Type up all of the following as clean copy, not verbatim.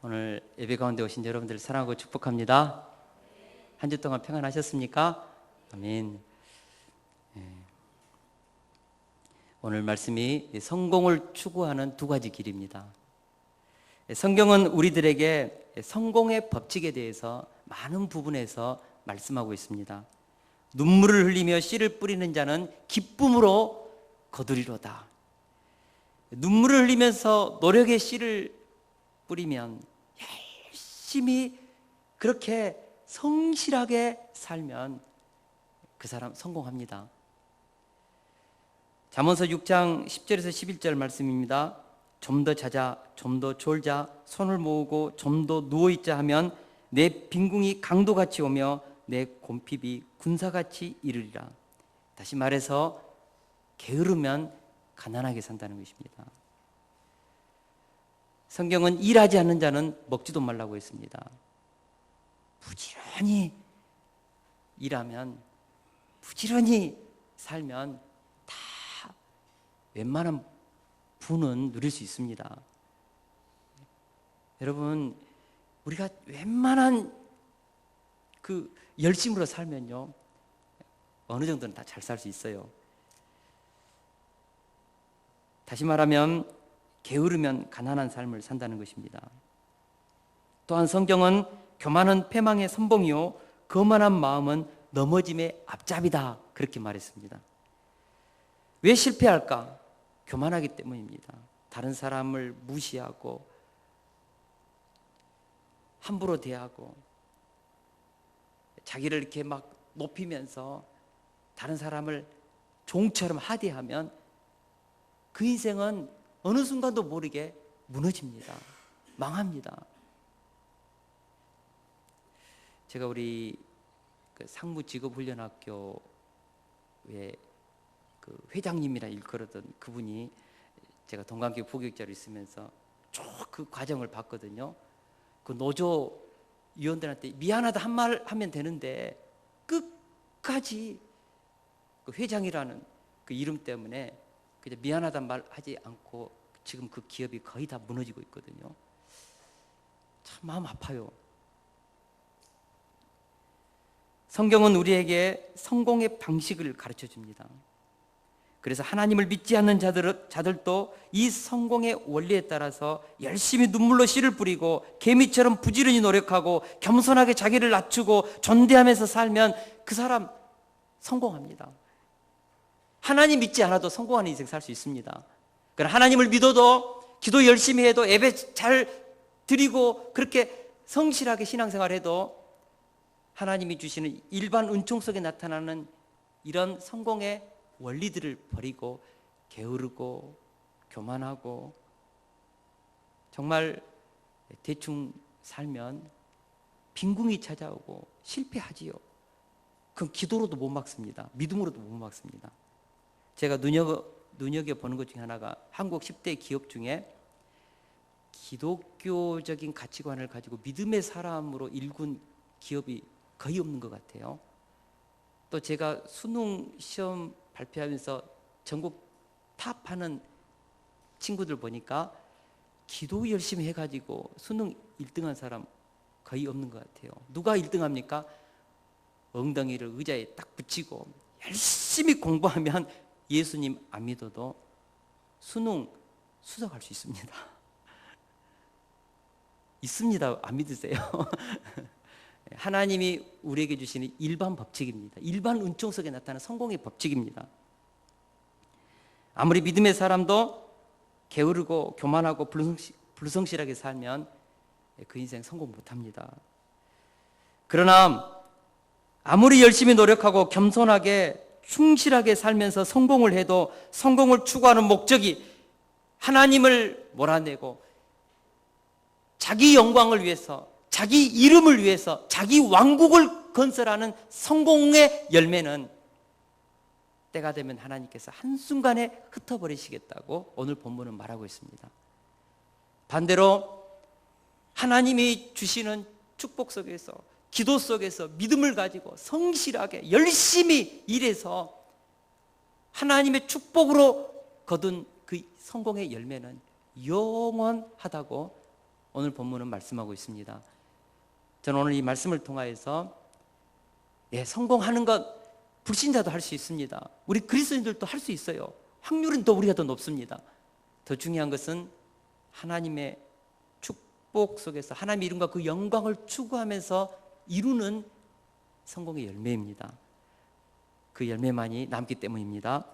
오늘 예배 가운데 오신 여러분들 사랑하고 축복합니다. 한 주 동안 평안하셨습니까? 아멘. 오늘 말씀이 성공을 추구하는 두 가지 길입니다. 성경은 우리들에게 성공의 법칙에 대해서 많은 부분에서 말씀하고 있습니다. 눈물을 흘리며 씨를 뿌리는 자는 기쁨으로 거두리로다. 눈물을 흘리면서 노력의 씨를 뿌리면, 열심히 그렇게 성실하게 살면 그 사람 성공합니다. 잠언서 6장 10절에서 11절 말씀입니다. 좀 더 자자, 좀 더 졸자, 손을 모으고 좀 더 누워있자 하면 내 빈궁이 강도같이 오며 내 곰핍이 군사같이 이르리라. 다시 말해서 게으르면 가난하게 산다는 것입니다. 성경은 일하지 않는 자는 먹지도 말라고 했습니다. 부지런히 일하면, 부지런히 살면 다 웬만한 부는 누릴 수 있습니다. 여러분, 우리가 웬만한 그 열심으로 살면요, 어느 정도는 다 잘 살 수 있어요. 다시 말하면 게으르면 가난한 삶을 산다는 것입니다. 또한 성경은 교만은 패망의 선봉이요 거만한 마음은 넘어짐의 앞잡이다, 그렇게 말했습니다. 왜 실패할까? 교만하기 때문입니다. 다른 사람을 무시하고 함부로 대하고 자기를 이렇게 막 높이면서 다른 사람을 종처럼 하대하면 그 인생은 어느 순간도 모르게 무너집니다. 망합니다. 제가 우리 그 상무직업훈련학교에 그 회장님이라 일컬었던 그분이, 제가 동관교 부교육자로 있으면서 쭉 그 과정을 봤거든요. 그 노조 위원들한테 미안하다 한 말 하면 되는데 끝까지 그 회장이라는 그 이름 때문에 그냥 미안하단 말 하지 않고 지금 그 기업이 거의 다 무너지고 있거든요. 참 마음 아파요. 성경은 우리에게 성공의 방식을 가르쳐 줍니다. 그래서 하나님을 믿지 않는 자들도 이 성공의 원리에 따라서 열심히 눈물로 씨를 뿌리고 개미처럼 부지런히 노력하고 겸손하게 자기를 낮추고 존대하면서 살면 그 사람 성공합니다. 하나님 믿지 않아도 성공하는 인생 살 수 있습니다. 그러나 하나님을 믿어도, 기도 열심히 해도, 예배 잘 드리고 그렇게 성실하게 신앙생활해도 하나님이 주시는 일반 은총 속에 나타나는 이런 성공의 원리들을 버리고 게으르고 교만하고 정말 대충 살면 빈궁이 찾아오고 실패하지요. 그건 기도로도 못 막습니다. 믿음으로도 못 막습니다. 제가 눈여겨보는 것 중에 하나가 한국 10대 기업 중에 기독교적인 가치관을 가지고 믿음의 사람으로 일군 기업이 거의 없는 것 같아요. 또 제가 수능 시험 발표하면서 전국 탑하는 친구들 보니까 기도 열심히 해가지고 수능 1등한 사람 거의 없는 것 같아요. 누가 1등합니까? 엉덩이를 의자에 딱 붙이고 열심히 공부하면 예수님 안 믿어도 수능 수석할 수 있습니다. 있습니다. 안 믿으세요? 하나님이 우리에게 주시는 일반 법칙입니다. 일반 은총 속에 나타나는 성공의 법칙입니다. 아무리 믿음의 사람도 게으르고 교만하고 불성실하게 살면 그 인생 성공 못합니다. 그러나 아무리 열심히 노력하고 겸손하게 충실하게 살면서 성공을 해도 성공을 추구하는 목적이 하나님을 몰아내고 자기 영광을 위해서, 자기 이름을 위해서, 자기 왕국을 건설하는 성공의 열매는 때가 되면 하나님께서 한순간에 흩어버리시겠다고 오늘 본문은 말하고 있습니다. 반대로 하나님이 주시는 축복 속에서, 기도 속에서 믿음을 가지고 성실하게 열심히 일해서 하나님의 축복으로 거둔 그 성공의 열매는 영원하다고 오늘 본문은 말씀하고 있습니다. 저는 오늘 이 말씀을 통하여서 성공하는 것 불신자도 할 수 있습니다. 우리 그리스도인들도 할 수 있어요. 확률은 더 우리가 더 높습니다. 더 중요한 것은 하나님의 축복 속에서 하나님의 이름과 그 영광을 추구하면서 이루는 성공의 열매입니다. 그 열매만이 남기 때문입니다.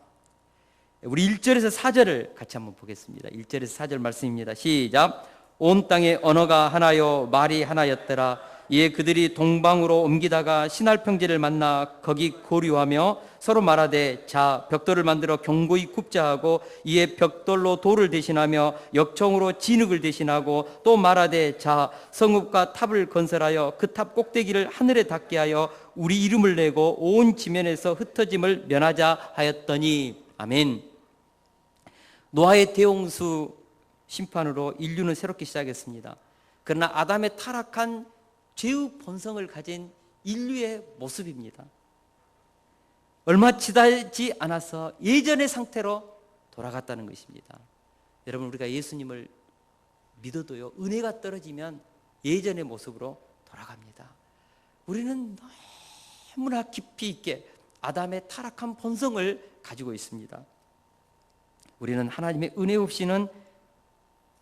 우리 1절에서 4절을 같이 한번 보겠습니다. 1절에서 4절 말씀입니다. 시작. 온 땅의 언어가 하나요 말이 하나였더라. 이에 그들이 동방으로 옮기다가 신할 평지를 만나 거기 고류하며 서로 말하되 자 벽돌을 만들어 견고히 굽자 하고 이에 벽돌로 돌을 대신하며 역청으로 진흙을 대신하고 또 말하되 자 성읍과 탑을 건설하여 그 탑 꼭대기를 하늘에 닿게 하여 우리 이름을 내고 온 지면에서 흩어짐을 면하자 하였더니. 아멘. 노아의 대홍수 심판으로 인류는 새롭게 시작했습니다. 그러나 아담의 타락한 죄의 본성을 가진 인류의 모습입니다. 얼마 지나지 않아서 예전의 상태로 돌아갔다는 것입니다. 여러분, 우리가 예수님을 믿어도요, 은혜가 떨어지면 예전의 모습으로 돌아갑니다. 우리는 너무나 깊이 있게 아담의 타락한 본성을 가지고 있습니다. 우리는 하나님의 은혜 없이는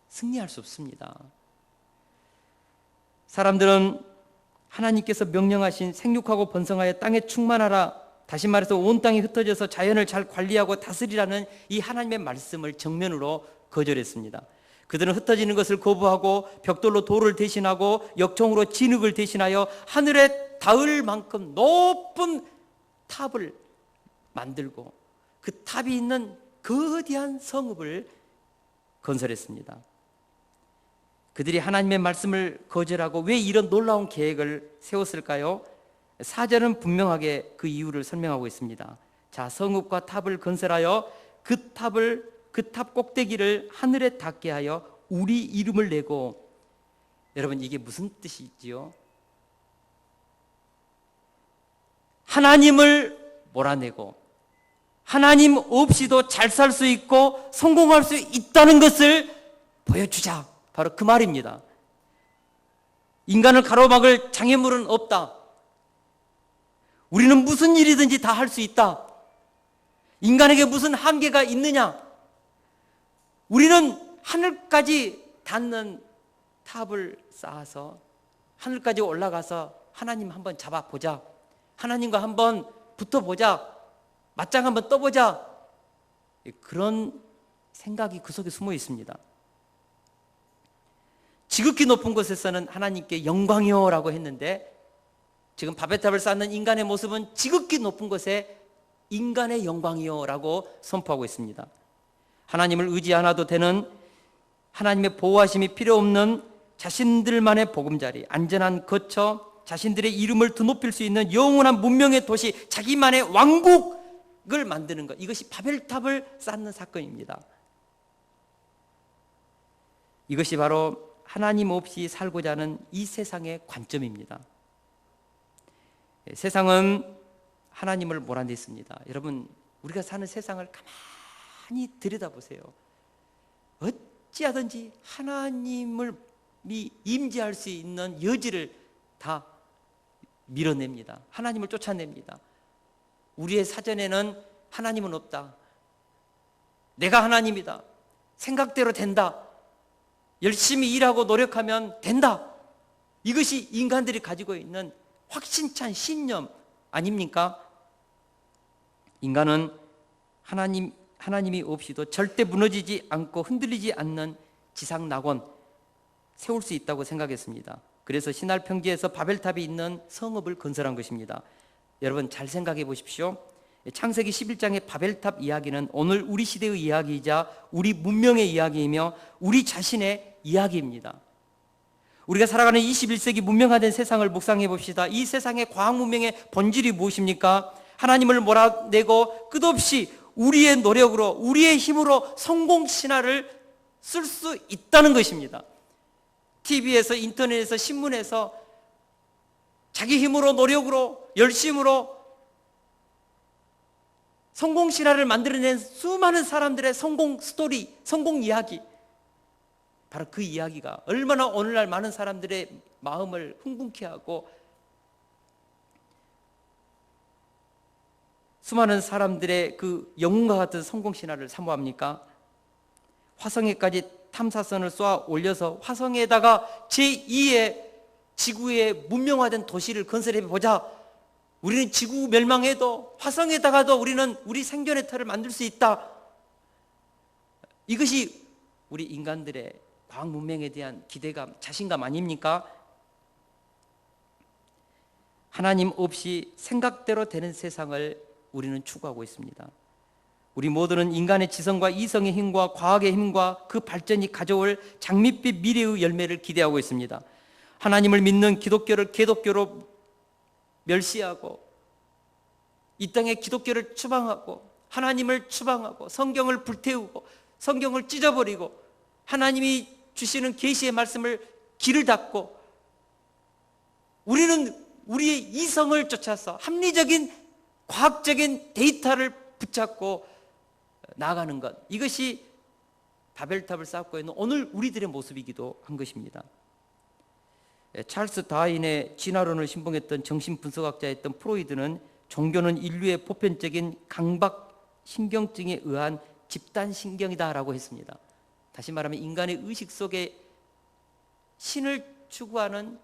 승리할 수 없습니다. 사람들은 하나님께서 명령하신 생육하고 번성하여 땅에 충만하라, 다시 말해서 온 땅이 흩어져서 자연을 잘 관리하고 다스리라는 이 하나님의 말씀을 정면으로 거절했습니다. 그들은 흩어지는 것을 거부하고 벽돌로 돌을 대신하고 역청으로 진흙을 대신하여 하늘에 닿을 만큼 높은 탑을 만들고 그 탑이 있는 거대한 성읍을 건설했습니다. 그들이 하나님의 말씀을 거절하고 왜 이런 놀라운 계획을 세웠을까요? 4절은 분명하게 그 이유를 설명하고 있습니다. 자, 성읍과 탑을 건설하여 그 탑 꼭대기를 하늘에 닿게 하여 우리 이름을 내고. 여러분, 이게 무슨 뜻이지요? 하나님을 몰아내고 하나님 없이도 잘 살 수 있고 성공할 수 있다는 것을 보여주자, 바로 그 말입니다. 인간을 가로막을 장애물은 없다. 우리는 무슨 일이든지 다 할 수 있다. 인간에게 무슨 한계가 있느냐? 우리는 하늘까지 닿는 탑을 쌓아서 하늘까지 올라가서 하나님 한번 잡아보자, 하나님과 한번 붙어보자, 맞짱 한번 떠보자, 그런 생각이 그 속에 숨어 있습니다. 지극히 높은 곳에서는 하나님께 영광이요라고 했는데, 지금 바벨탑을 쌓는 인간의 모습은 지극히 높은 곳에 인간의 영광이요라고 선포하고 있습니다. 하나님을 의지 않아도 되는, 하나님의 보호하심이 필요 없는 자신들만의 보금자리, 안전한 거처, 자신들의 이름을 드높일 수 있는 영원한 문명의 도시, 자기만의 왕국을 만드는 것, 이것이 바벨탑을 쌓는 사건입니다. 이것이 바로 하나님 없이 살고자 하는 이 세상의 관점입니다. 세상은 하나님을 몰아냈습니다. 여러분, 우리가 사는 세상을 가만히 들여다보세요. 어찌하든지 하나님을 임재할 수 있는 여지를 다 밀어냅니다. 하나님을 쫓아냅니다. 우리의 사전에는 하나님은 없다, 내가 하나님이다, 생각대로 된다, 열심히 일하고 노력하면 된다, 이것이 인간들이 가지고 있는 확신찬 신념 아닙니까? 인간은 하나님이 없이도 절대 무너지지 않고 흔들리지 않는 지상 낙원 세울 수 있다고 생각했습니다. 그래서 신할 평지에서 바벨탑이 있는 성읍을 건설한 것입니다. 여러분, 잘 생각해 보십시오. 창세기 11장의 바벨탑 이야기는 오늘 우리 시대의 이야기이자 우리 문명의 이야기이며 우리 자신의 이야기입니다. 우리가 살아가는 21세기 문명화된 세상을 묵상해 봅시다. 이 세상의 과학 문명의 본질이 무엇입니까? 하나님을 몰아내고 끝없이 우리의 노력으로, 우리의 힘으로 성공 신화를 쓸 수 있다는 것입니다. TV에서, 인터넷에서, 신문에서 자기 힘으로, 노력으로, 열심으로 성공 신화를 만들어낸 수많은 사람들의 성공 스토리, 성공 이야기, 바로 그 이야기가 얼마나 오늘날 많은 사람들의 마음을 흥분케 하고 수많은 사람들의 그 영웅과 같은 성공신화를 사모합니까? 화성에까지 탐사선을 쏘아 올려서 화성에다가 제2의 지구의 문명화된 도시를 건설해 보자. 우리는 지구 멸망해도 화성에다가도 우리는 우리 생존의 터를 만들 수 있다. 이것이 우리 인간들의 과학 문명에 대한 기대감, 자신감 아닙니까? 하나님 없이 생각대로 되는 세상을 우리는 추구하고 있습니다. 우리 모두는 인간의 지성과 이성의 힘과 과학의 힘과 그 발전이 가져올 장밋빛 미래의 열매를 기대하고 있습니다. 하나님을 믿는 기독교를 개독교로 멸시하고 이 땅에 기독교를 추방하고 하나님을 추방하고 성경을 불태우고 성경을 찢어버리고 하나님이 주시는 계시의 말씀을 길을 닫고 우리는 우리의 이성을 쫓아서 합리적인 과학적인 데이터를 붙잡고 나아가는 것, 이것이 바벨탑을 쌓고 있는 오늘 우리들의 모습이기도 한 것입니다. 찰스 다윈의 진화론을 신봉했던 정신분석학자였던 프로이드는 종교는 인류의 보편적인 강박 신경증에 의한 집단신경이다라고 했습니다. 다시 말하면 인간의 의식 속에 신을 추구하는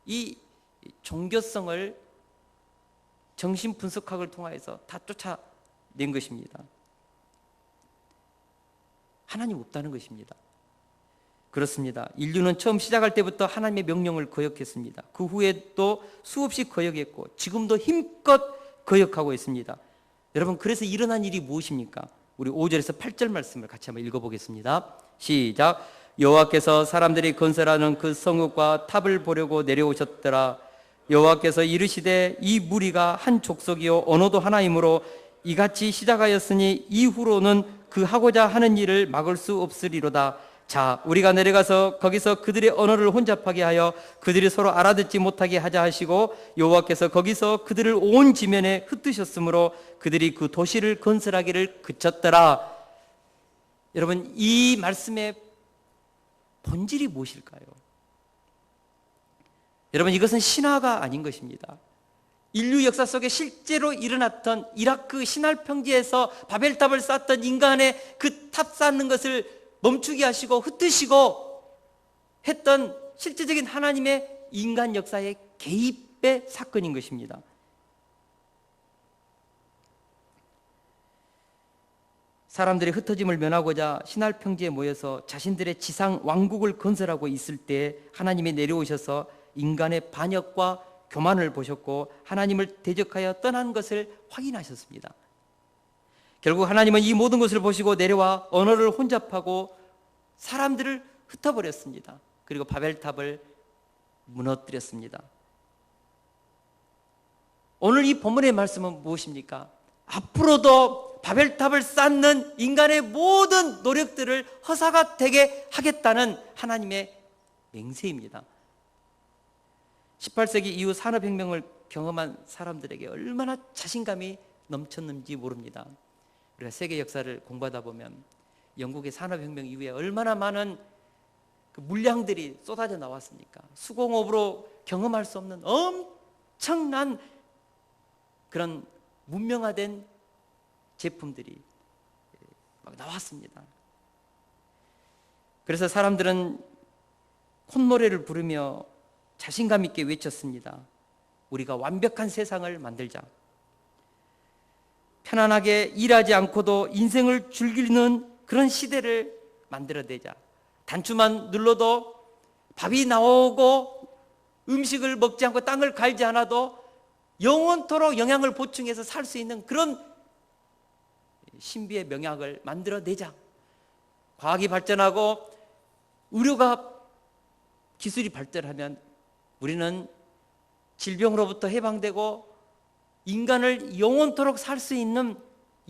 이 종교성을 정신분석학을 통해서 다 쫓아낸 것입니다. 하나님 없다는 것입니다. 그렇습니다. 인류는 처음 시작할 때부터 하나님의 명령을 거역했습니다. 그 후에 또 수없이 거역했고 지금도 힘껏 거역하고 있습니다. 여러분, 그래서 일어난 일이 무엇입니까? 우리 5절에서 8절 말씀을 같이 한번 읽어보겠습니다. 시작. 여호와께서 사람들이 건설하는 그 성읍과 탑을 보려고 내려오셨더라. 여호와께서 이르시되 이 무리가 한 족속이요 언어도 하나이므로 이같이 시작하였으니 이후로는 그 하고자 하는 일을 막을 수 없으리로다. 자, 우리가 내려가서 거기서 그들의 언어를 혼잡하게 하여 그들이 서로 알아듣지 못하게 하자 하시고 여호와께서 거기서 그들을 온 지면에 흩으셨으므로 그들이 그 도시를 건설하기를 그쳤더라. 여러분, 이 말씀의 본질이 무엇일까요? 여러분, 이것은 신화가 아닌 것입니다. 인류 역사 속에 실제로 일어났던 이라크 시날 평지에서 바벨탑을 쌓았던 인간의 그 탑 쌓는 것을 멈추게 하시고 흩으시고 했던 실제적인 하나님의 인간 역사의 개입의 사건인 것입니다. 사람들이 흩어짐을 면하고자 시날 평지에 모여서 자신들의 지상 왕국을 건설하고 있을 때 하나님이 내려오셔서 인간의 반역과 교만을 보셨고 하나님을 대적하여 떠난 것을 확인하셨습니다. 결국 하나님은 이 모든 것을 보시고 내려와 언어를 혼잡하고 사람들을 흩어버렸습니다. 그리고 바벨탑을 무너뜨렸습니다. 오늘 이 본문의 말씀은 무엇입니까? 앞으로도 바벨탑을 쌓는 인간의 모든 노력들을 허사가 되게 하겠다는 하나님의 맹세입니다. 18세기 이후 산업혁명을 경험한 사람들에게 얼마나 자신감이 넘쳤는지 모릅니다. 우리가 세계 역사를 공부하다 보면 영국의 산업혁명 이후에 얼마나 많은 그 물량들이 쏟아져 나왔습니까? 수공업으로 경험할 수 없는 엄청난 그런 문명화된 제품들이 막 나왔습니다. 그래서 사람들은 콧노래를 부르며 자신감 있게 외쳤습니다. 우리가 완벽한 세상을 만들자. 편안하게 일하지 않고도 인생을 즐기는 그런 시대를 만들어내자. 단추만 눌러도 밥이 나오고 음식을 먹지 않고 땅을 갈지 않아도 영원토록 영양을 보충해서 살 수 있는 그런 신비의 명약을 만들어내자. 과학이 발전하고 의료가 기술이 발전하면 우리는 질병으로부터 해방되고 인간을 영원토록 살 수 있는,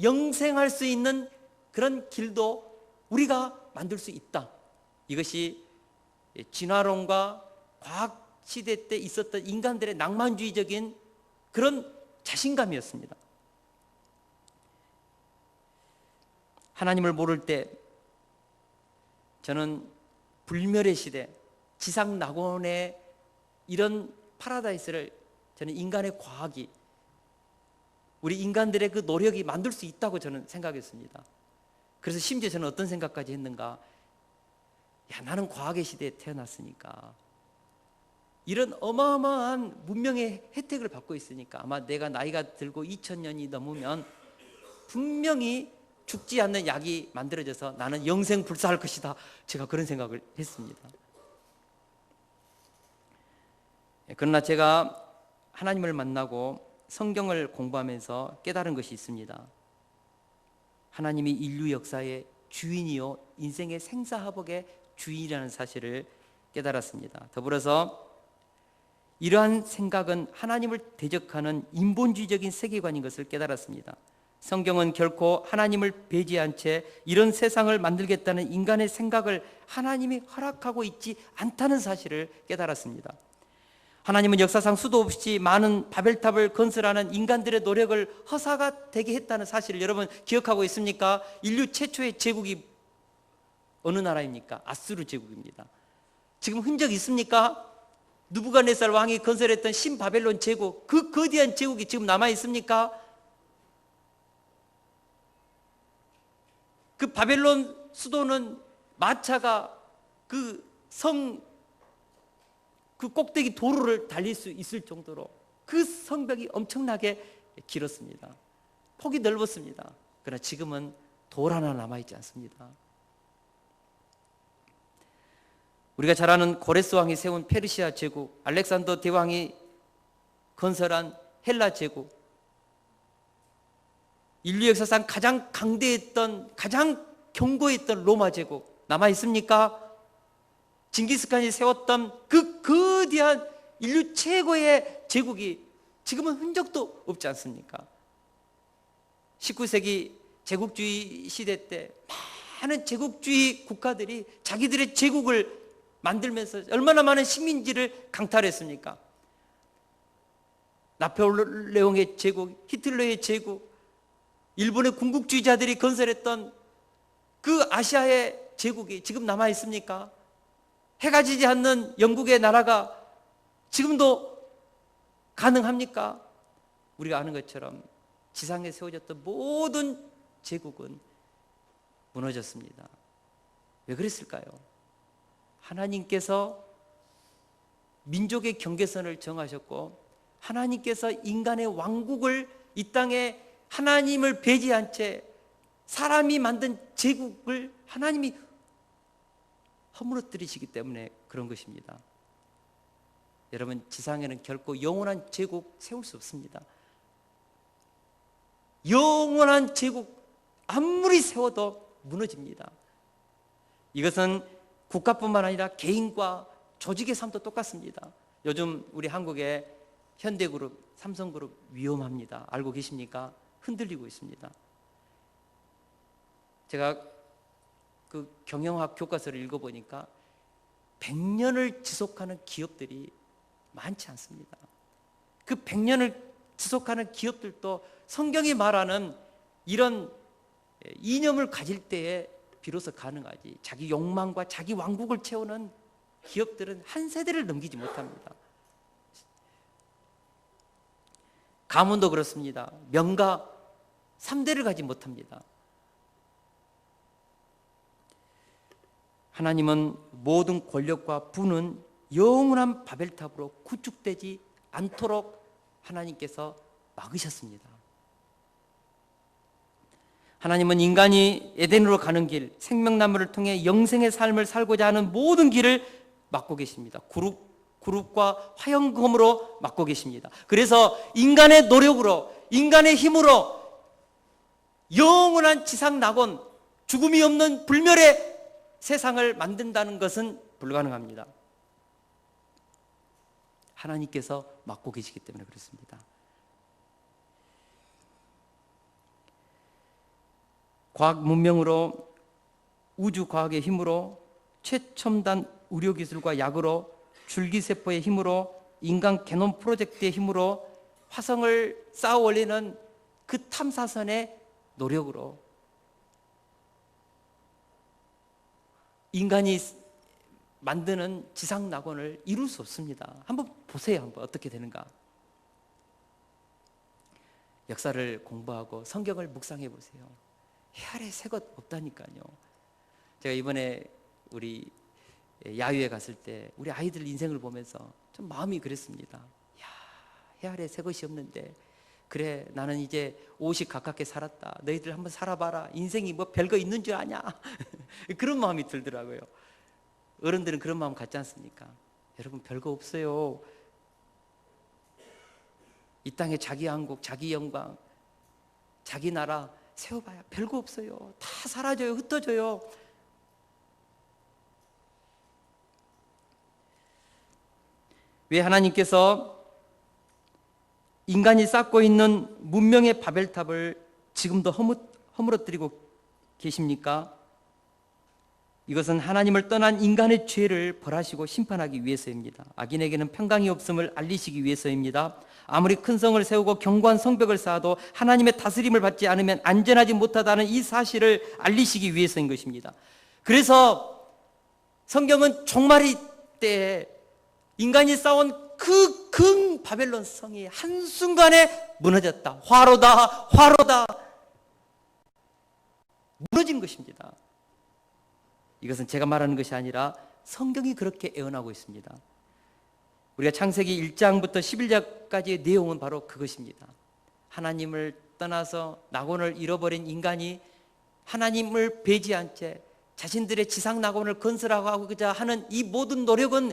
영생할 수 있는 그런 길도 우리가 만들 수 있다. 이것이 진화론과 과학 시대 때 있었던 인간들의 낭만주의적인 그런 자신감이었습니다. 하나님을 모를 때 저는 불멸의 시대, 지상 낙원의 이런 파라다이스를 저는 인간의 과학이, 우리 인간들의 그 노력이 만들 수 있다고 저는 생각했습니다. 그래서 심지어 저는 어떤 생각까지 했는가, 야, 나는 과학의 시대에 태어났으니까 이런 어마어마한 문명의 혜택을 받고 있으니까 아마 내가 나이가 들고 2000년이 넘으면 분명히 죽지 않는 약이 만들어져서 나는 영생불사할 것이다. 제가 그런 생각을 했습니다. 그러나 제가 하나님을 만나고 성경을 공부하면서 깨달은 것이 있습니다. 하나님이 인류 역사의 주인이요 인생의 생사화복의 주인이라는 사실을 깨달았습니다. 더불어서 이러한 생각은 하나님을 대적하는 인본주의적인 세계관인 것을 깨달았습니다. 성경은 결코 하나님을 배제한 채 이런 세상을 만들겠다는 인간의 생각을 하나님이 허락하고 있지 않다는 사실을 깨달았습니다. 하나님은 역사상 수도 없이 많은 바벨탑을 건설하는 인간들의 노력을 허사가 되게 했다는 사실을 여러분 기억하고 있습니까? 인류 최초의 제국이 어느 나라입니까? 아수르 제국입니다. 지금 흔적 있습니까? 느부갓네살 왕이 건설했던 신바벨론 제국, 그 거대한 제국이 지금 남아 있습니까? 그 바벨론 수도는 마차가 그 꼭대기 도로를 달릴 수 있을 정도로 그 성벽이 엄청나게 길었습니다. 폭이 넓었습니다. 그러나 지금은 돌 하나 남아있지 않습니다. 우리가 잘 아는 고레스 왕이 세운 페르시아 제국, 알렉산더 대왕이 건설한 헬라 제국, 인류 역사상 가장 강대했던, 가장 견고했던 로마 제국 남아있습니까? 징기스칸이 세웠던 그 거대한 인류 최고의 제국이 지금은 흔적도 없지 않습니까? 19세기 제국주의 시대 때 많은 제국주의 국가들이 자기들의 제국을 만들면서 얼마나 많은 식민지를 강탈했습니까? 나폴레옹의 제국, 히틀러의 제국, 일본의 군국주의자들이 건설했던 그 아시아의 제국이 지금 남아 있습니까? 해가 지지 않는 영국의 나라가 지금도 가능합니까? 우리가 아는 것처럼 지상에 세워졌던 모든 제국은 무너졌습니다. 왜 그랬을까요? 하나님께서 민족의 경계선을 정하셨고 하나님께서 인간의 왕국을 이 땅에 하나님을 배제한 채 사람이 만든 제국을 하나님이 허물어뜨리시기 때문에 그런 것입니다. 여러분, 지상에는 결코 영원한 제국 세울 수 없습니다. 영원한 제국 아무리 세워도 무너집니다. 이것은 국가뿐만 아니라 개인과 조직의 삶도 똑같습니다. 요즘 우리 한국의 현대그룹, 삼성그룹 위험합니다. 알고 계십니까? 흔들리고 있습니다. 제가 그 경영학 교과서를 읽어보니까 100년을 지속하는 기업들이 많지 않습니다. 그 100년을 지속하는 기업들도 성경이 말하는 이런 이념을 가질 때에 비로소 가능하지, 자기 욕망과 자기 왕국을 채우는 기업들은 한 세대를 넘기지 못합니다. 가문도 그렇습니다. 명가 3대를 가지 못합니다. 하나님은 모든 권력과 부는 영원한 바벨탑으로 구축되지 않도록 하나님께서 막으셨습니다. 하나님은 인간이 에덴으로 가는 길, 생명나무를 통해 영생의 삶을 살고자 하는 모든 길을 막고 계십니다. 그룹과 화영검으로 막고 계십니다. 그래서 인간의 노력으로, 인간의 힘으로 영원한 지상 낙원, 죽음이 없는 불멸의 세상을 만든다는 것은 불가능합니다. 하나님께서 막고 계시기 때문에 그렇습니다. 과학 문명으로, 우주과학의 힘으로, 최첨단 의료기술과 약으로, 줄기세포의 힘으로, 인간 게놈 프로젝트의 힘으로 화성을 쌓아 올리는 그 탐사선의 노력으로 인간이 만드는 지상 낙원을 이룰 수 없습니다. 한번 보세요. 한번 어떻게 되는가. 역사를 공부하고 성경을 묵상해 보세요. 해 아래 새 것 없다니까요. 제가 이번에 우리 야유회 갔을 때 우리 아이들 인생을 보면서 좀 마음이 그랬습니다. 야, 해 아래 새 것이 없는데, 그래 나는 이제 50 가깝게 살았다. 너희들 한번 살아봐라. 인생이 뭐 별거 있는 줄 아냐. 그런 마음이 들더라고요. 어른들은 그런 마음 갖지 않습니까? 여러분, 별거 없어요. 이 땅에 자기 한국, 자기 영광, 자기 나라 세워봐야 별거 없어요. 다 사라져요. 흩어져요. 왜 하나님께서 인간이 쌓고 있는 문명의 바벨탑을 지금도 허물어뜨리고 계십니까? 이것은 하나님을 떠난 인간의 죄를 벌하시고 심판하기 위해서입니다. 악인에게는 평강이 없음을 알리시기 위해서입니다. 아무리 큰 성을 세우고 견고한 성벽을 쌓아도 하나님의 다스림을 받지 않으면 안전하지 못하다는 이 사실을 알리시기 위해서인 것입니다. 그래서 성경은 종말이 때에 인간이 쌓은 그 큰 바벨론 성이 한순간에 무너졌다. 화로다. 무너진 것입니다. 이것은 제가 말하는 것이 아니라 성경이 그렇게 예언하고 있습니다. 우리가 창세기 1장부터 11장까지의 내용은 바로 그것입니다. 하나님을 떠나서 낙원을 잃어버린 인간이 하나님을 배제한 채 자신들의 지상 낙원을 건설하고자 하는 이 모든 노력은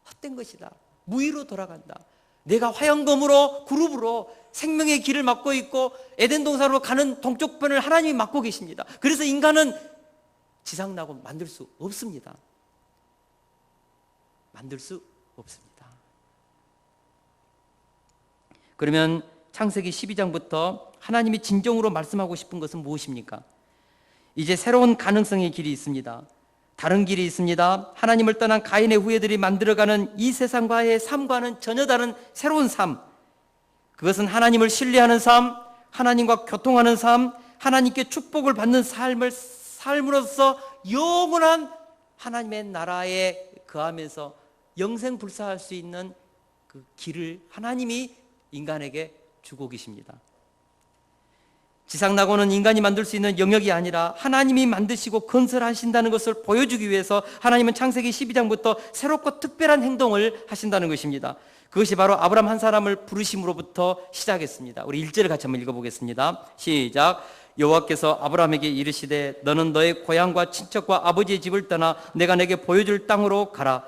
헛된 것이다. 무의로 돌아간다. 내가 화영검으로 그룹으로 생명의 길을 막고 있고 에덴 동산으로 가는 동쪽 편을 하나님이 막고 계십니다. 그래서 인간은 지상 낙원 만들 수 없습니다. 만들 수 없습니다. 그러면 창세기 12장부터 하나님이 진정으로 말씀하고 싶은 것은 무엇입니까? 이제 새로운 가능성의 길이 있습니다. 다른 길이 있습니다. 하나님을 떠난 가인의 후예들이 만들어가는 이 세상과의 삶과는 전혀 다른 새로운 삶. 그것은 하나님을 신뢰하는 삶, 하나님과 교통하는 삶, 하나님께 축복을 받는 삶으로서 영원한 하나님의 나라에 거하면서 영생불사할 수 있는 그 길을 하나님이 인간에게 주고 계십니다. 지상낙원은 인간이 만들 수 있는 영역이 아니라 하나님이 만드시고 건설하신다는 것을 보여주기 위해서 하나님은 창세기 12장부터 새롭고 특별한 행동을 하신다는 것입니다. 그것이 바로 아브라함 한 사람을 부르심으로부터 시작했습니다. 우리 1절을 같이 한번 읽어보겠습니다. 시작. 여호와께서 아브라함에게 이르시되 너는 너의 고향과 친척과 아버지의 집을 떠나 내가 내게 보여줄 땅으로 가라.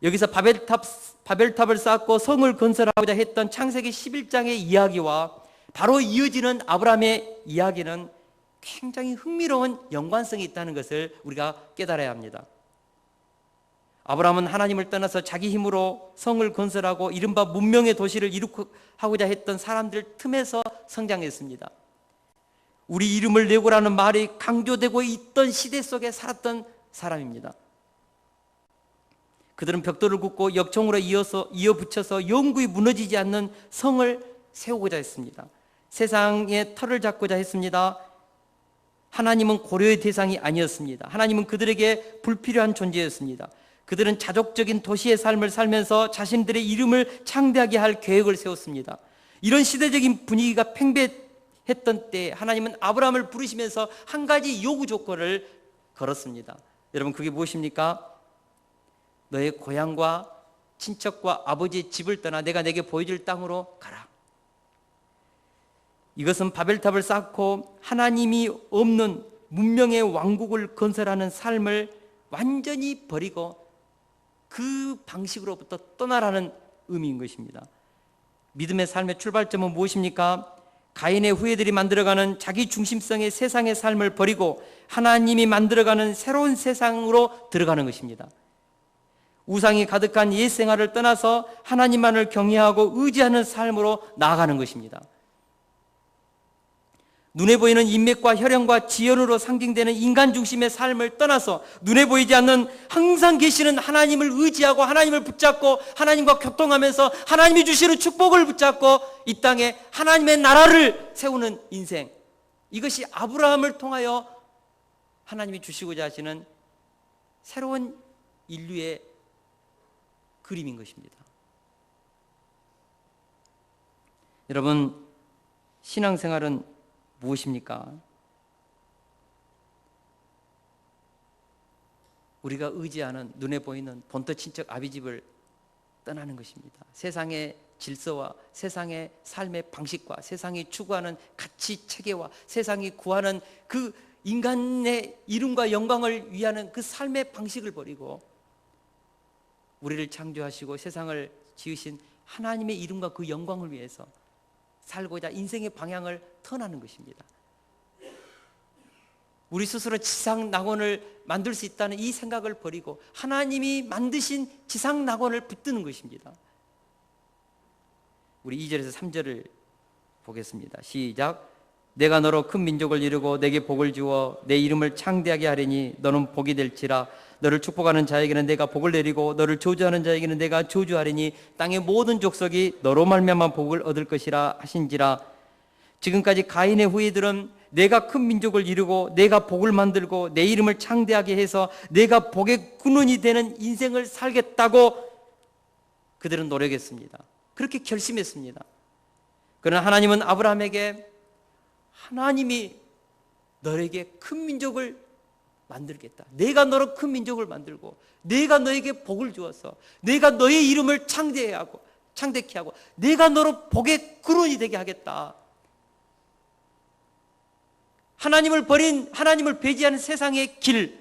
여기서 바벨탑을 쌓고 성을 건설하고자 했던 창세기 11장의 이야기와 바로 이어지는 아브라함의 이야기는 굉장히 흥미로운 연관성이 있다는 것을 우리가 깨달아야 합니다. 아브라함은 하나님을 떠나서 자기 힘으로 성을 건설하고 이른바 문명의 도시를 이룩하고자 했던 사람들 틈에서 성장했습니다. 우리 이름을 내고라는 말이 강조되고 있던 시대 속에 살았던 사람입니다. 그들은 벽돌을 굽고 역청으로 이어붙여서 영구히 무너지지 않는 성을 세우고자 했습니다. 세상의 털을 잡고자 했습니다. 하나님은 고려의 대상이 아니었습니다. 하나님은 그들에게 불필요한 존재였습니다. 그들은 자족적인 도시의 삶을 살면서 자신들의 이름을 창대하게 할 계획을 세웠습니다. 이런 시대적인 분위기가 팽배했던 때 하나님은 아브라함을 부르시면서 한 가지 요구 조건을 걸었습니다. 여러분, 그게 무엇입니까? 너의 고향과 친척과 아버지의 집을 떠나 내가 내게 보여줄 땅으로 가라. 이것은 바벨탑을 쌓고 하나님이 없는 문명의 왕국을 건설하는 삶을 완전히 버리고 그 방식으로부터 떠나라는 의미인 것입니다. 믿음의 삶의 출발점은 무엇입니까? 가인의 후예들이 만들어가는 자기 중심성의 세상의 삶을 버리고 하나님이 만들어가는 새로운 세상으로 들어가는 것입니다. 우상이 가득한 옛 생활을 떠나서 하나님만을 경외하고 의지하는 삶으로 나아가는 것입니다. 눈에 보이는 인맥과 혈연과 지연으로 상징되는 인간 중심의 삶을 떠나서 눈에 보이지 않는 항상 계시는 하나님을 의지하고 하나님을 붙잡고 하나님과 교통하면서 하나님이 주시는 축복을 붙잡고 이 땅에 하나님의 나라를 세우는 인생, 이것이 아브라함을 통하여 하나님이 주시고자 하시는 새로운 인류의 그림인 것입니다. 여러분, 신앙생활은 무엇입니까? 우리가 의지하는 눈에 보이는 본토 친척 아비집을 떠나는 것입니다. 세상의 질서와 세상의 삶의 방식과 세상이 추구하는 가치 체계와 세상이 구하는 그 인간의 이름과 영광을 위하는 그 삶의 방식을 버리고 우리를 창조하시고 세상을 지으신 하나님의 이름과 그 영광을 위해서 살고자 인생의 방향을 턴하는 것입니다. 우리 스스로 지상 낙원을 만들 수 있다는 이 생각을 버리고 하나님이 만드신 지상 낙원을 붙드는 것입니다. 우리 2절에서 3절을 보겠습니다. 시작. 내가 너로 큰 민족을 이루고 내게 복을 주어 내 이름을 창대하게 하리니 너는 복이 될지라. 너를 축복하는 자에게는 내가 복을 내리고 너를 저주하는 자에게는 내가 저주하리니 땅의 모든 족속이 너로 말미암아 복을 얻을 것이라 하신지라. 지금까지 가인의 후예들은 내가 큰 민족을 이루고 내가 복을 만들고 내 이름을 창대하게 해서 내가 복의 근원이 되는 인생을 살겠다고 그들은 노력했습니다. 그렇게 결심했습니다. 그러나 하나님은 아브라함에게 하나님이 너에게 큰 민족을 만들겠다. 내가 너로 큰 민족을 만들고 내가 너에게 복을 주어서 내가 너의 이름을 창대케 하고 내가 너로 복의 근원이 되게 하겠다. 하나님을 버린, 하나님을 배제하는 세상의 길,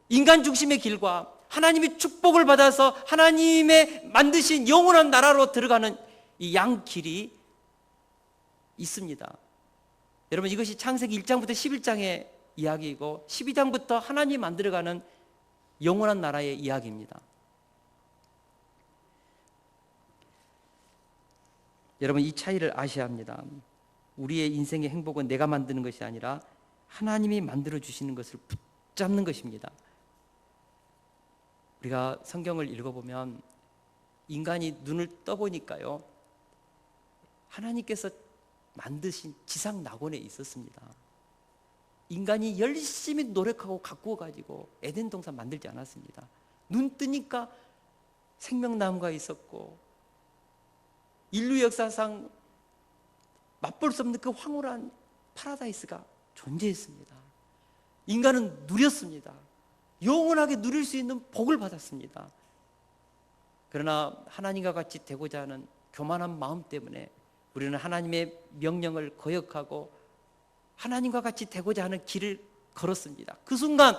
인간 중심의 길과 하나님의 축복을 받아서 하나님의 만드신 영원한 나라로 들어가는 이 양길이 있습니다. 여러분, 이것이 창세기 1장부터 11장의 이야기이고 12장부터 하나님이 만들어가는 영원한 나라의 이야기입니다. 여러분, 이 차이를 아셔야 합니다. 우리의 인생의 행복은 내가 만드는 것이 아니라 하나님이 만들어 주시는 것을 붙잡는 것입니다. 우리가 성경을 읽어보면 인간이 눈을 떠보니까요, 하나님께서 만드신 지상 낙원에 있었습니다. 인간이 열심히 노력하고 가꾸어 가지고 에덴 동산 만들지 않았습니다. 눈 뜨니까 생명나무가 있었고 인류 역사상 맛볼 수 없는 그 황홀한 파라다이스가 존재했습니다. 인간은 누렸습니다. 영원하게 누릴 수 있는 복을 받았습니다. 그러나 하나님과 같이 되고자 하는 교만한 마음 때문에 우리는 하나님의 명령을 거역하고 하나님과 같이 되고자 하는 길을 걸었습니다. 그 순간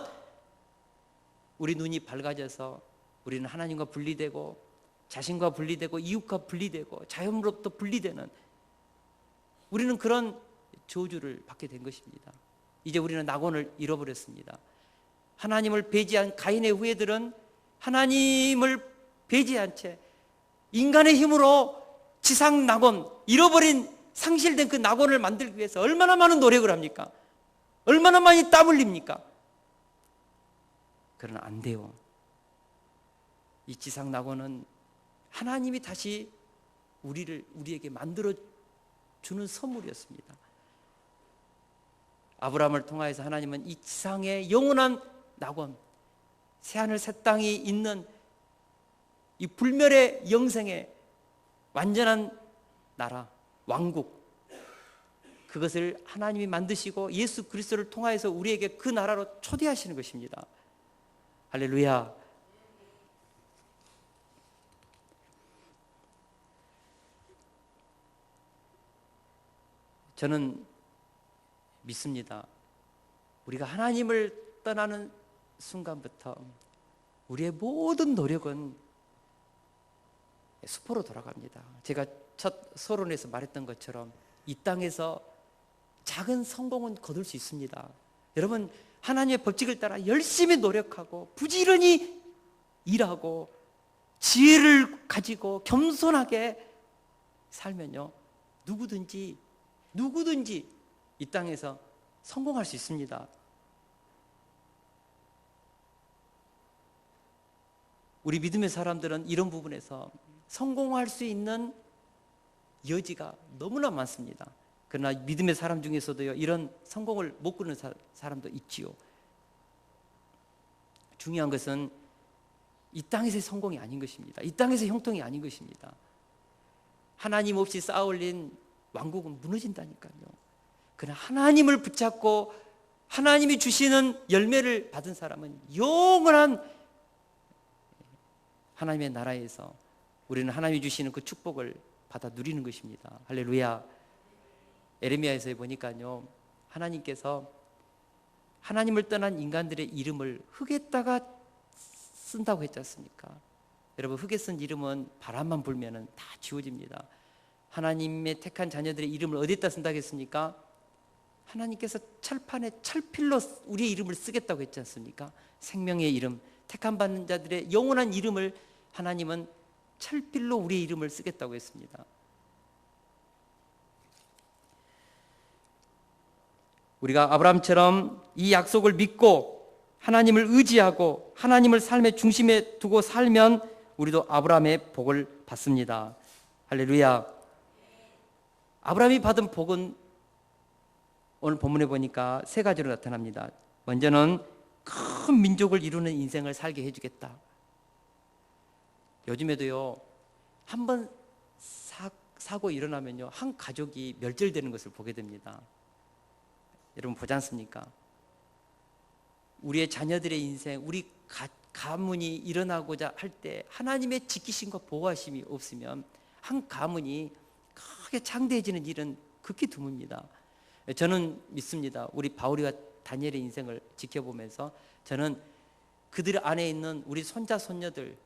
우리 눈이 밝아져서 우리는 하나님과 분리되고 자신과 분리되고 이웃과 분리되고 자연으로부터 분리되는, 우리는 그런 저주를 받게 된 것입니다. 이제 우리는 낙원을 잃어버렸습니다. 하나님을 배제한 가인의 후예들은 하나님을 배제한 채 인간의 힘으로 지상 낙원, 잃어버린 상실된 그 낙원을 만들기 위해서 얼마나 많은 노력을 합니까? 얼마나 많이 땀 흘립니까? 그러나 안 돼요. 이 지상 낙원은 하나님이 다시 우리에게 만들어 주는 선물이었습니다. 아브라함을 통하여서 하나님은 이 지상의 영원한 낙원, 새하늘 새 땅이 있는 이 불멸의 영생의 완전한 나라, 왕국, 그것을 하나님이 만드시고 예수 그리스도를 통하여서 우리에게 그 나라로 초대하시는 것입니다. 할렐루야. 저는 믿습니다. 우리가 하나님을 떠나는 순간부터 우리의 모든 노력은 수포로 돌아갑니다. 제가 첫 서론에서 말했던 것처럼 이 땅에서 작은 성공은 거둘 수 있습니다. 여러분, 하나님의 법칙을 따라 열심히 노력하고 부지런히 일하고 지혜를 가지고 겸손하게 살면요, 누구든지 이 땅에서 성공할 수 있습니다. 우리 믿음의 사람들은 이런 부분에서 성공할 수 있는 여지가 너무나 많습니다. 그러나 믿음의 사람 중에서도요, 이런 성공을 못 꾸는 사람도 있지요. 중요한 것은 이 땅에서의 성공이 아닌 것입니다. 이 땅에서의 형통이 아닌 것입니다. 하나님 없이 쌓아올린 왕국은 무너진다니까요. 그러나 하나님을 붙잡고 하나님이 주시는 열매를 받은 사람은 영원한 하나님의 나라에서 우리는 하나님이 주시는 그 축복을 받아 누리는 것입니다. 할렐루야. 에레미야에서 보니까요, 하나님께서 하나님을 떠난 인간들의 이름을 흙에다가 쓴다고 했지 않습니까? 여러분, 흙에 쓴 이름은 바람만 불면은 다 지워집니다. 하나님의 택한 자녀들의 이름을 어디에다 쓴다고 했습니까? 하나님께서 철판에 철필로 우리의 이름을 쓰겠다고 했지 않습니까? 생명의 이름, 택함 받는 자들의 영원한 이름을 하나님은 철필로 우리의 이름을 쓰겠다고 했습니다. 우리가 아브라함처럼 이 약속을 믿고 하나님을 의지하고 하나님을 삶의 중심에 두고 살면 우리도 아브라함의 복을 받습니다. 할렐루야. 아브라함이 받은 복은 오늘 본문에 보니까 세 가지로 나타납니다. 먼저는 큰 민족을 이루는 인생을 살게 해주겠다. 요즘에도요, 한번 사고 일어나면요, 한 가족이 멸절되는 것을 보게 됩니다. 여러분 보지 않습니까? 우리의 자녀들의 인생, 우리 가문이 일어나고자 할 때 하나님의 지키심과 보호하심이 없으면 한 가문이 크게 창대해지는 일은 극히 드뭅니다. 저는 믿습니다. 우리 바울이와 다니엘의 인생을 지켜보면서 저는 그들 안에 있는 우리 손자, 손녀들,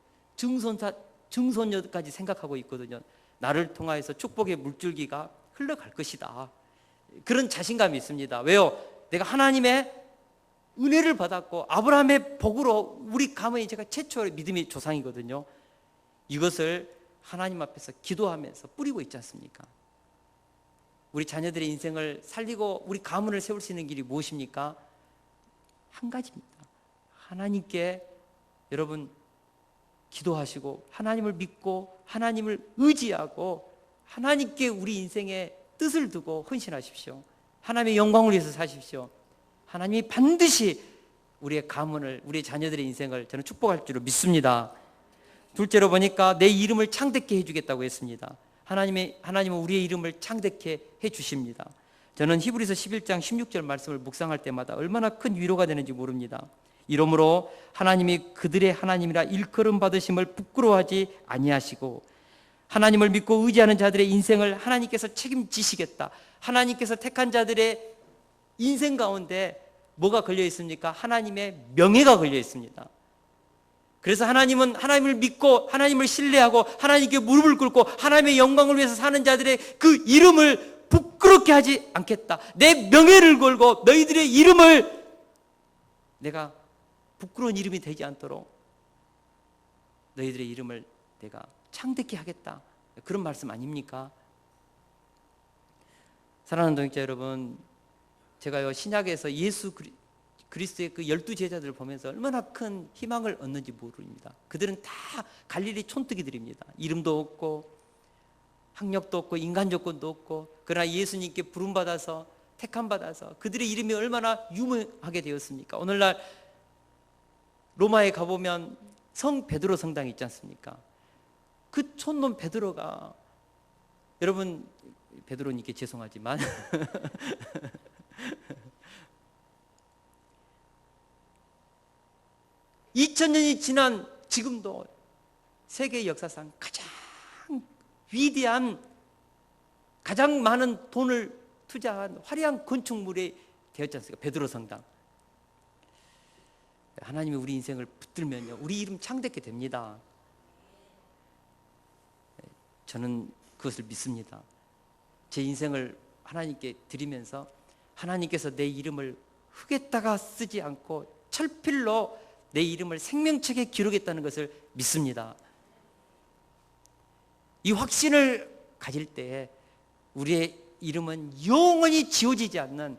증손녀까지 생각하고 있거든요. 나를 통하여서 축복의 물줄기가 흘러갈 것이다. 그런 자신감이 있습니다. 왜요? 내가 하나님의 은혜를 받았고 아브라함의 복으로 우리 가문이 제가 최초의 믿음의 조상이거든요. 이것을 하나님 앞에서 기도하면서 뿌리고 있지 않습니까? 우리 자녀들의 인생을 살리고 우리 가문을 세울 수 있는 길이 무엇입니까? 한 가지입니다. 하나님께 여러분 기도하시고 하나님을 믿고 하나님을 의지하고 하나님께 우리 인생의 뜻을 두고 헌신하십시오. 하나님의 영광을 위해서 사십시오. 하나님이 반드시 우리의 가문을, 우리의 자녀들의 인생을 저는 축복할 줄로 믿습니다. 둘째로 보니까 내 이름을 창대케 해주겠다고 했습니다. 하나님은 우리의 이름을 창대케 해주십니다. 저는 히브리서 11장 16절 말씀을 묵상할 때마다 얼마나 큰 위로가 되는지 모릅니다. 이러므로 하나님이 그들의 하나님이라 일컬음 받으심을 부끄러워하지 아니하시고 하나님을 믿고 의지하는 자들의 인생을 하나님께서 책임지시겠다. 하나님께서 택한 자들의 인생 가운데 뭐가 걸려 있습니까? 하나님의 명예가 걸려 있습니다. 그래서 하나님은 하나님을 믿고 하나님을 신뢰하고 하나님께 무릎을 꿇고 하나님의 영광을 위해서 사는 자들의 그 이름을 부끄럽게 하지 않겠다. 내 명예를 걸고 너희들의 이름을 내가 부끄러운 이름이 되지 않도록 너희들의 이름을 내가 창대케 하겠다. 그런 말씀 아닙니까? 사랑하는 동역자 여러분, 제가요 신약에서 예수 그리스도의 그 12제자들을 보면서 얼마나 큰 희망을 얻는지 모릅니다. 그들은 다 갈릴리 촌뜨기들입니다. 이름도 없고 학력도 없고 인간 조건도 없고, 그러나 예수님께 부름받아서 택함받아서 그들의 이름이 얼마나 유명하게 되었습니까? 오늘날 로마에 가보면 성 베드로 성당이 있지 않습니까? 그 촌놈 베드로가, 여러분 베드로님께 죄송하지만 2000년이 지난 지금도 세계 역사상 가장 위대한, 가장 많은 돈을 투자한 화려한 건축물이 되었지 않습니까? 베드로 성당. 하나님이 우리 인생을 붙들면요, 우리 이름 창대케 됩니다. 저는 그것을 믿습니다. 제 인생을 하나님께 드리면서 하나님께서 내 이름을 흙에다가 쓰지 않고 철필로 내 이름을 생명책에 기록했다는 것을 믿습니다. 이 확신을 가질 때 우리의 이름은 영원히 지워지지 않는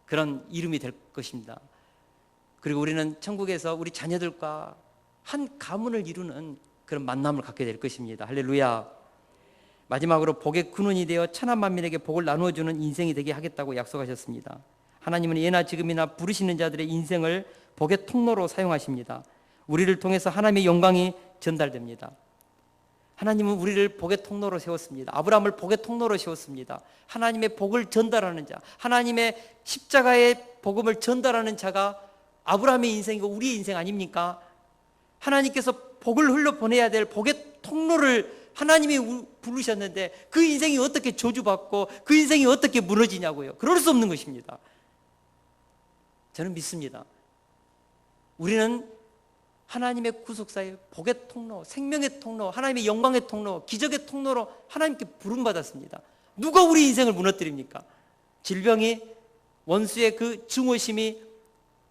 그런 이름이 될 것입니다. 그리고 우리는 천국에서 우리 자녀들과 한 가문을 이루는 그런 만남을 갖게 될 것입니다. 할렐루야. 마지막으로 복의 근원이 되어 천하 만민에게 복을 나누어주는 인생이 되게 하겠다고 약속하셨습니다. 하나님은 예나 지금이나 부르시는 자들의 인생을 복의 통로로 사용하십니다. 우리를 통해서 하나님의 영광이 전달됩니다. 하나님은 우리를 복의 통로로 세웠습니다. 아브라함을 복의 통로로 세웠습니다. 하나님의 복을 전달하는 자, 하나님의 십자가의 복음을 전달하는 자가 아브라함의 인생이고 우리의 인생 아닙니까? 하나님께서 복을 흘려보내야 될 복의 통로를 하나님이 부르셨는데 그 인생이 어떻게 저주받고 그 인생이 어떻게 무너지냐고요. 그럴 수 없는 것입니다. 저는 믿습니다. 우리는 하나님의 구속사의 복의 통로, 생명의 통로, 하나님의 영광의 통로, 기적의 통로로 하나님께 부름받았습니다. 누가 우리 인생을 무너뜨립니까? 질병이, 원수의 그 증오심이,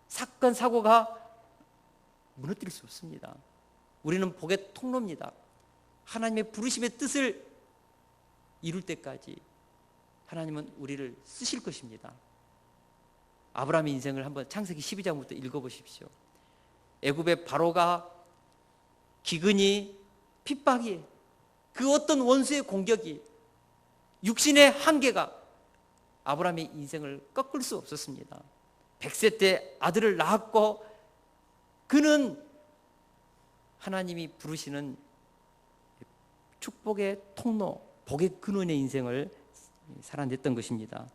사건, 사고가 무너뜨릴 수 없습니다. 우리는 복의 통로입니다. 하나님의 부르심의 뜻을 이룰 때까지 하나님은 우리를 쓰실 것입니다. 아브라함의 인생을 한번 창세기 12장부터 읽어보십시오. 애굽의 바로가 기근이, 핍박이, 그 어떤 원수의 공격이, 육신의 한계가 아브라함의 인생을 꺾을 수 없었습니다. 100세 때 아들을 낳았고 그는 하나님이 부르시는 축복의 통로, 복의 근원의 인생을 살아냈던 것입니다.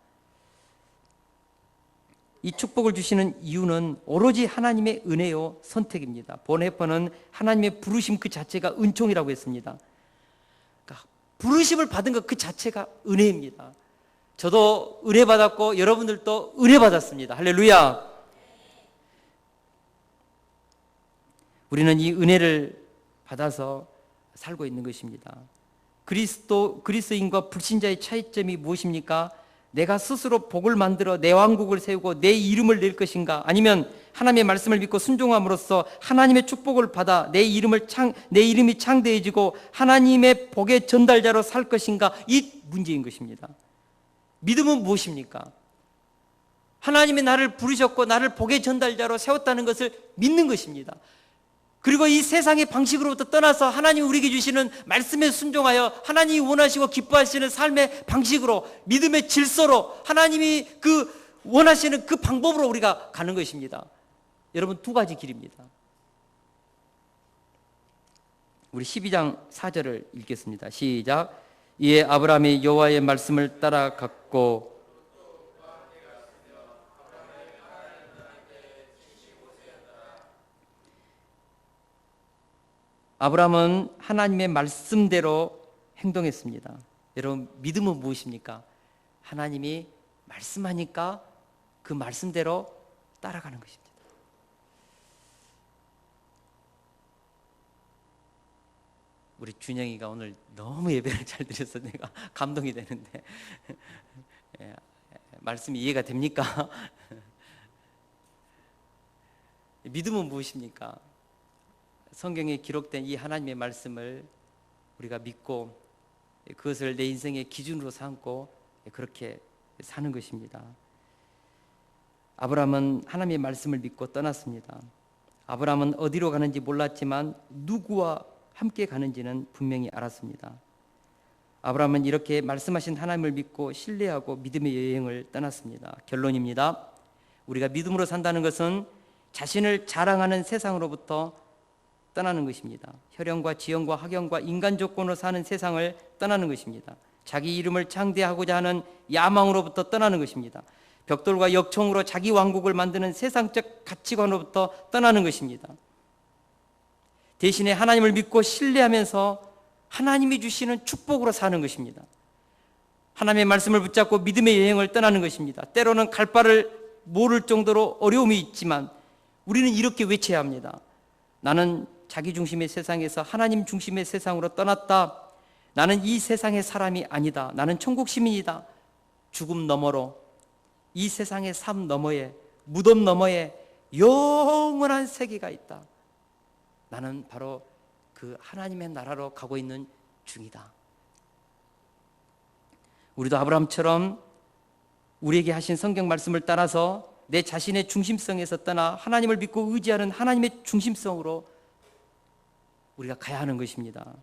이 축복을 주시는 이유는 오로지 하나님의 은혜요 선택입니다. 본해퍼는 하나님의 부르심 그 자체가 은총이라고 했습니다. 그러니까 부르심을 받은 것 그 자체가 은혜입니다. 저도 은혜 받았고 여러분들도 은혜 받았습니다. 할렐루야. 우리는 이 은혜를 받아서 살고 있는 것입니다. 그리스도인과 불신자의 차이점이 무엇입니까? 내가 스스로 복을 만들어 내 왕국을 세우고 내 이름을 낼 것인가? 아니면 하나님의 말씀을 믿고 순종함으로써 하나님의 축복을 받아 내 이름이 창대해지고 하나님의 복의 전달자로 살 것인가? 이 문제인 것입니다. 믿음은 무엇입니까? 하나님이 나를 부르셨고 나를 복의 전달자로 세웠다는 것을 믿는 것입니다. 그리고 이 세상의 방식으로부터 떠나서 하나님이 우리에게 주시는 말씀에 순종하여 하나님이 원하시고 기뻐하시는 삶의 방식으로, 믿음의 질서로, 하나님이 그 원하시는 그 방법으로 우리가 가는 것입니다. 여러분, 두 가지 길입니다. 우리 12장 4절을 읽겠습니다. 시작. 이에 아브라함이 여호와의 말씀을 따라갔고 아브라함은 하나님의 말씀대로 행동했습니다. 여러분, 믿음은 무엇입니까? 하나님이 말씀하니까 그 말씀대로 따라가는 것입니다. 우리 준영이가 오늘 너무 예배를 잘 드려서 내가 감동이 되는데 말씀이 이해가 됩니까? 믿음은 무엇입니까? 성경에 기록된 이 하나님의 말씀을 우리가 믿고 그것을 내 인생의 기준으로 삼고 그렇게 사는 것입니다. 아브라함은 하나님의 말씀을 믿고 떠났습니다. 아브라함은 어디로 가는지 몰랐지만 누구와 함께 가는지는 분명히 알았습니다. 아브라함은 이렇게 말씀하신 하나님을 믿고 신뢰하고 믿음의 여행을 떠났습니다. 결론입니다. 우리가 믿음으로 산다는 것은 자신을 자랑하는 세상으로부터 떠나는 것입니다. 혈연과 지형과 학연과 인간 조건으로 사는 세상을 떠나는 것입니다. 자기 이름을 창대하고자 하는 야망으로부터 떠나는 것입니다. 벽돌과 역청으로 자기 왕국을 만드는 세상적 가치관으로부터 떠나는 것입니다. 대신에 하나님을 믿고 신뢰하면서 하나님이 주시는 축복으로 사는 것입니다. 하나님의 말씀을 붙잡고 믿음의 여행을 떠나는 것입니다. 때로는 갈 바를 모를 정도로 어려움이 있지만 우리는 이렇게 외쳐야 합니다. 나는 자기 중심의 세상에서 하나님 중심의 세상으로 떠났다. 나는 이 세상의 사람이 아니다. 나는 천국 시민이다. 죽음 너머로, 이 세상의 삶 너머에, 무덤 너머에 영원한 세계가 있다. 나는 바로 그 하나님의 나라로 가고 있는 중이다. 우리도 아브라함처럼 우리에게 하신 성경 말씀을 따라서 내 자신의 중심성에서 떠나 하나님을 믿고 의지하는 하나님의 중심성으로 우리가 가야 하는 것입니다.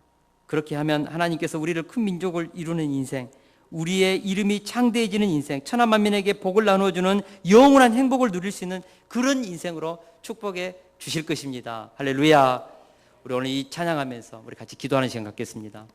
그렇게 하면 하나님께서 우리를 큰 민족을 이루는 인생, 우리의 이름이 창대해지는 인생, 천하 만민에게 복을 나누어주는 영원한 행복을 누릴 수 있는 그런 인생으로 축복의 주실 것입니다. 할렐루야. 우리 오늘 이 찬양하면서 우리 같이 기도하는 시간 갖겠습니다.